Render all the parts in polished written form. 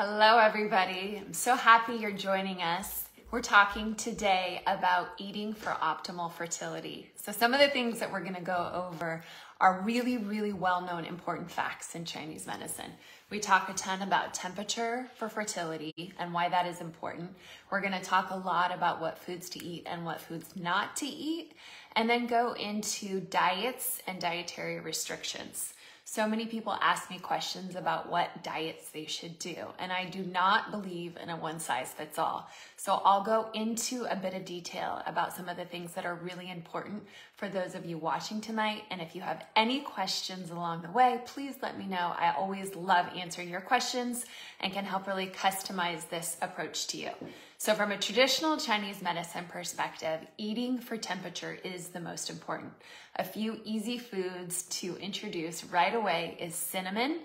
Hello, everybody. I'm so happy you're joining us. We're talking today about eating for optimal fertility. So some of the things that we're going to go over are really, really well-known important facts in Chinese medicine. We talk a ton about temperature for fertility and why that is important. We're going to talk a lot about what foods to eat and what foods not to eat, and then go into diets and dietary restrictions. So many people ask me questions about what diets they should do, and I do not believe in a one-size-fits-all. So I'll go into a bit of detail about some of the things that are really important for those of you watching tonight, and if you have any questions along the way, please let me know. I always love answering your questions and can help really customize this approach to you. So from a traditional Chinese medicine perspective, eating for temperature is the most important. A few easy foods to introduce right away is cinnamon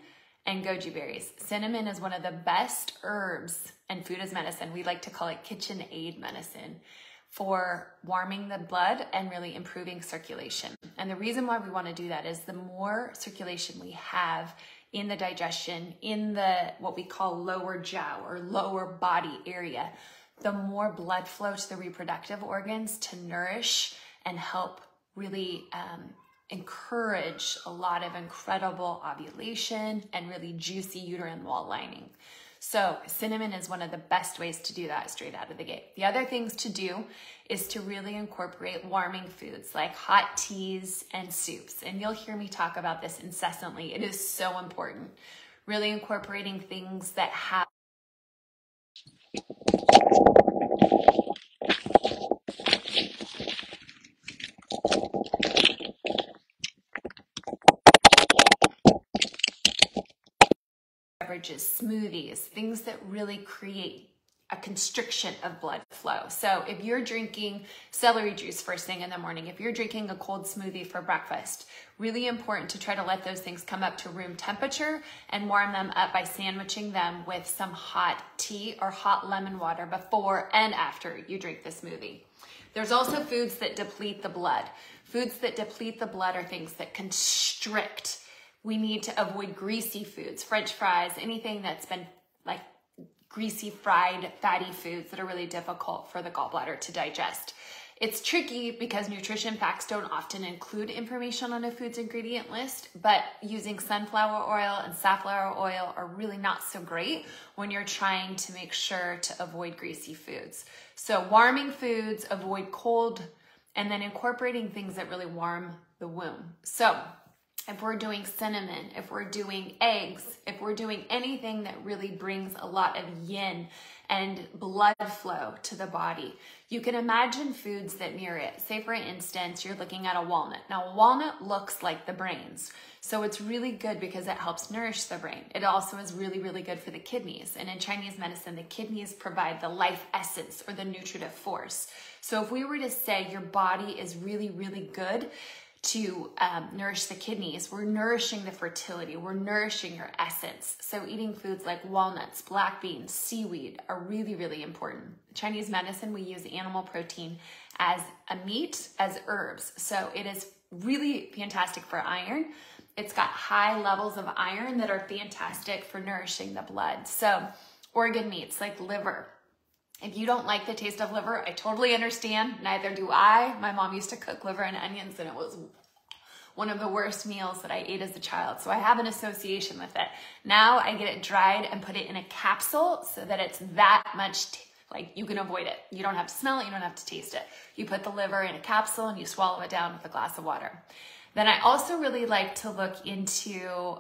and goji berries. Cinnamon is one of the best herbs and food as medicine. We like to call it kitchen aid medicine for warming the blood and really improving circulation. And the reason why we want to do that is the more circulation we have in the digestion, in the what we call lower jiao or lower body area, the more blood flow to the reproductive organs to nourish and help really encourage a lot of incredible ovulation and really juicy uterine wall lining. So cinnamon is one of the best ways to do that straight out of the gate. The other things to do is to really incorporate warming foods like hot teas and soups. And you'll hear me talk about this incessantly. It is so important. Really incorporating things that have beverages, smoothies, things that really create a constriction of blood flow. So if you're drinking celery juice first thing in the morning, if you're drinking a cold smoothie for breakfast, really important to try to let those things come up to room temperature and warm them up by sandwiching them with some hot tea or hot lemon water before and after you drink the smoothie. There's also foods that deplete the blood. Foods that deplete the blood are things that constrict. We need to avoid greasy foods, French fries, anything that's been like greasy, fried, fatty foods that are really difficult for the gallbladder to digest. It's tricky because nutrition facts don't often include information on a food's ingredient list, but using sunflower oil and safflower oil are really not so great when you're trying to make sure to avoid greasy foods. So warming foods, avoid cold, and then incorporating things that really warm the womb. So if we're doing cinnamon, if we're doing eggs, if we're doing anything that really brings a lot of yin and blood flow to the body, you can imagine foods that mirror it. Say for instance, you're looking at a walnut. Now a walnut looks like the brains. So it's really good because it helps nourish the brain. It also is really, really good for the kidneys. And in Chinese medicine, the kidneys provide the life essence or the nutritive force. So if we were to say your body is really, really good to nourish the kidneys, we're nourishing the fertility, we're nourishing your essence. So eating foods like walnuts, black beans, seaweed are really, really important. In Chinese medicine, we use animal protein as a meat, as herbs. So it is really fantastic for iron. It's got high levels of iron that are fantastic for nourishing the blood. So organ meats like liver. If you don't like the taste of liver, I totally understand. Neither do I. My mom used to cook liver and onions, and it was one of the worst meals that I ate as a child. So I have an association with it. Now I get it dried and put it in a capsule so that it's that much, like you can avoid it. You don't have to smell it, you don't have to taste it. You put the liver in a capsule and you swallow it down with a glass of water. Then I also really like to look into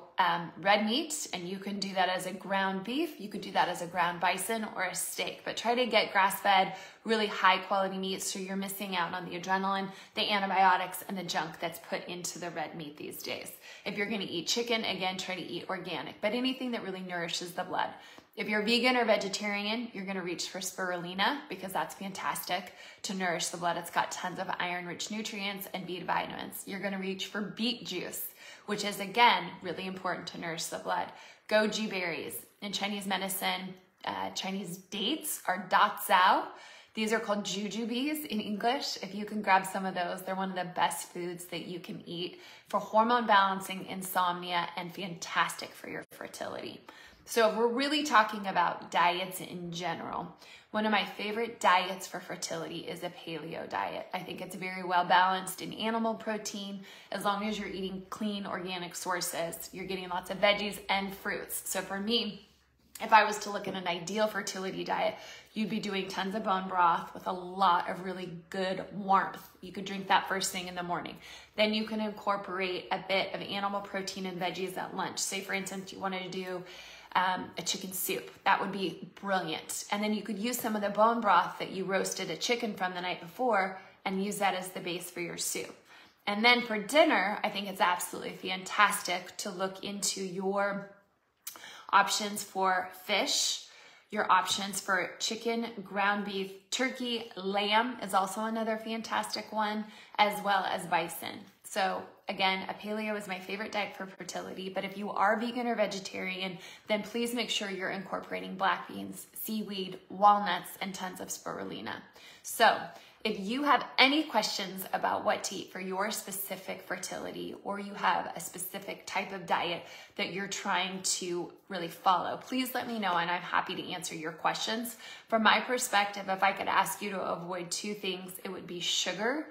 red meat, and you can do that as a ground beef, you could do that as a ground bison or a steak, but try to get grass-fed, really high quality meat so you're missing out on the adrenaline, the antibiotics, and the junk that's put into the red meat these days. If you're gonna eat chicken, again, try to eat organic, but anything that really nourishes the blood. If you're vegan or vegetarian, you're gonna reach for spirulina because that's fantastic to nourish the blood. It's got tons of iron-rich nutrients and B vitamins. You're gonna reach for beet juice, which is, again, really important to nourish the blood. Goji berries. In Chinese medicine, Chinese dates are dazao. These are called jujubes in English. If you can grab some of those, they're one of the best foods that you can eat for hormone balancing, insomnia, and fantastic for your fertility. So if we're really talking about diets in general, one of my favorite diets for fertility is a paleo diet. I think it's very well balanced in animal protein. As long as you're eating clean organic sources, you're getting lots of veggies and fruits. So for me, if I was to look at an ideal fertility diet, you'd be doing tons of bone broth with a lot of really good warmth. You could drink that first thing in the morning. Then you can incorporate a bit of animal protein and veggies at lunch. Say for instance, you wanted to do a chicken soup. That would be brilliant. And then you could use some of the bone broth that you roasted a chicken from the night before and use that as the base for your soup. And then for dinner, I think it's absolutely fantastic to look into your options for fish, your options for chicken, ground beef, turkey, lamb is also another fantastic one, as well as bison. So again, a paleo is my favorite diet for fertility, but if you are vegan or vegetarian, then please make sure you're incorporating black beans, seaweed, walnuts, and tons of spirulina. So if you have any questions about what to eat for your specific fertility, or you have a specific type of diet that you're trying to really follow, please let me know and I'm happy to answer your questions. From my perspective, if I could ask you to avoid two things, it would be sugar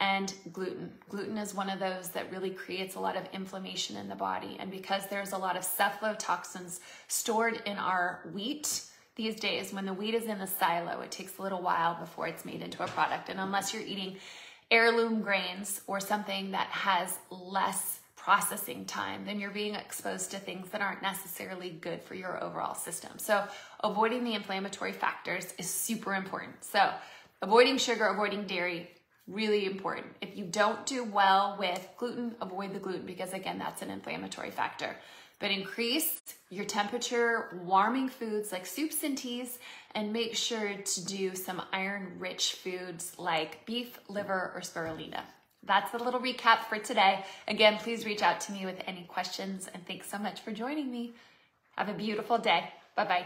and gluten. Gluten is one of those that really creates a lot of inflammation in the body. And because there's a lot of cephalotoxins stored in our wheat these days, when the wheat is in the silo, it takes a little while before it's made into a product. And unless you're eating heirloom grains or something that has less processing time, then you're being exposed to things that aren't necessarily good for your overall system. So avoiding the inflammatory factors is super important. So avoiding sugar, avoiding dairy, really important. If you don't do well with gluten, avoid the gluten because again, that's an inflammatory factor. But increase your temperature warming foods like soups and teas, and make sure to do some iron-rich foods like beef, liver, or spirulina. That's a little recap for today. Again, please reach out to me with any questions, and thanks so much for joining me. Have a beautiful day. Bye-bye.